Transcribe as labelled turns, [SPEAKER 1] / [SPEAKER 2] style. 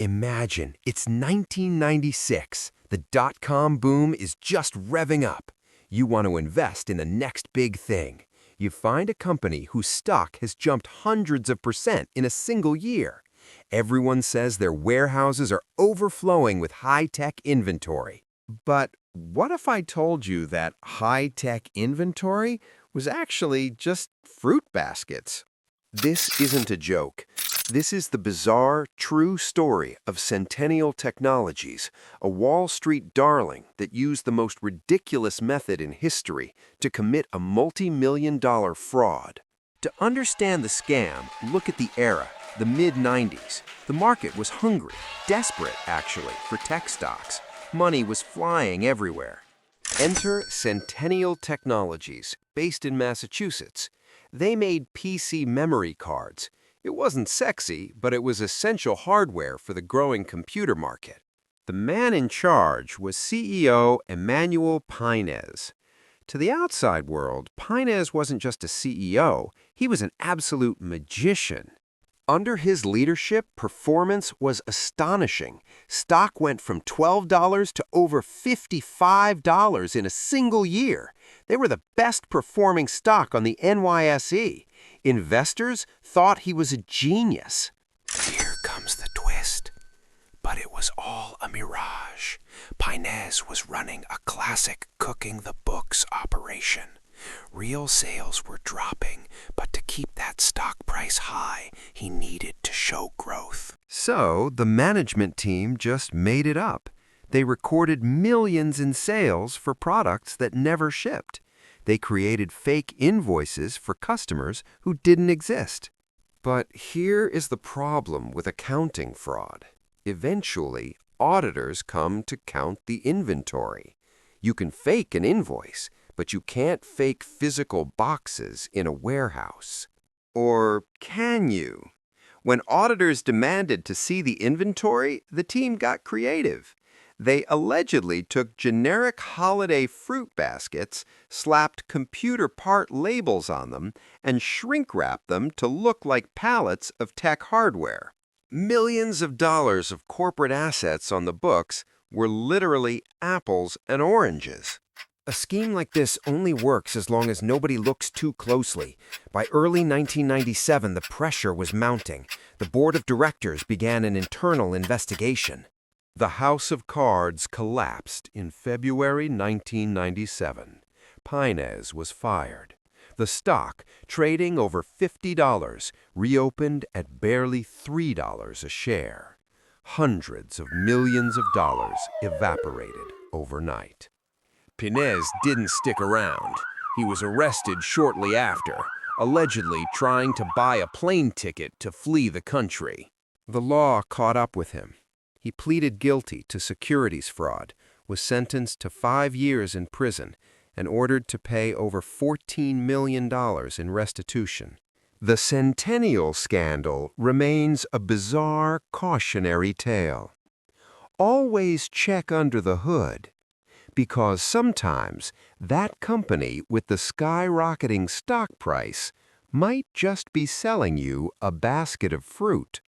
[SPEAKER 1] Imagine, it's 1996. The dot-com boom is just revving up. You want to invest in the next big thing. You find a company whose stock has jumped hundreds of percent in a single year. Everyone says their warehouses are overflowing with high-tech inventory.
[SPEAKER 2] But what if I told you that high-tech inventory was actually just fruit baskets?
[SPEAKER 1] This isn't a joke. This is the bizarre, true story of Centennial Technologies, a Wall Street darling that used the most ridiculous method in history to commit a multi-million-dollar fraud. To understand the scam, look at the era, the mid-90s. The market was hungry, desperate actually, for tech stocks. Money was flying everywhere. Enter Centennial Technologies, based in Massachusetts. They made PC memory cards. It wasn't sexy, but it was essential hardware for the growing computer market. The man in charge was CEO Emmanuel Pinez. To the outside world, Pinez wasn't just a CEO, he was an absolute magician. Under his leadership, performance was astonishing. Stock went from $12 to over $55 in a single year. They were the best performing stock on the NYSE. Investors thought he was a genius. Here comes the twist. But it was all a mirage. Pinez was running a classic cooking the books operation. Real sales were dropping, but to keep that stock price high, he needed to show growth. So the management team just made it up. They recorded millions in sales for products that never shipped. They created fake invoices for customers who didn't exist. But here is the problem with accounting fraud. Eventually, auditors come to count the inventory. You can fake an invoice, but you can't fake physical boxes in a warehouse. Or can you? When auditors demanded to see the inventory, the team got creative. They allegedly took generic holiday fruit baskets, slapped computer part labels on them, and shrink-wrapped them to look like pallets of tech hardware. Millions of dollars of corporate assets on the books were literally apples and oranges. A scheme like this only works as long as nobody looks too closely. By early 1997, the pressure was mounting. The board of directors began an internal investigation. The House of Cards collapsed in February 1997. Pinez was fired. The stock, trading over $50, reopened at barely $3 a share. Hundreds of millions of dollars evaporated overnight. Pinez didn't stick around. He was arrested shortly after, allegedly trying to buy a plane ticket to flee the country. The law caught up with him. He pleaded guilty to securities fraud, was sentenced to 5 years in prison, and ordered to pay over $14 million in restitution. The Centennial scandal remains a bizarre, cautionary tale. Always check under the hood, because sometimes that company with the skyrocketing stock price might just be selling you a basket of fruit.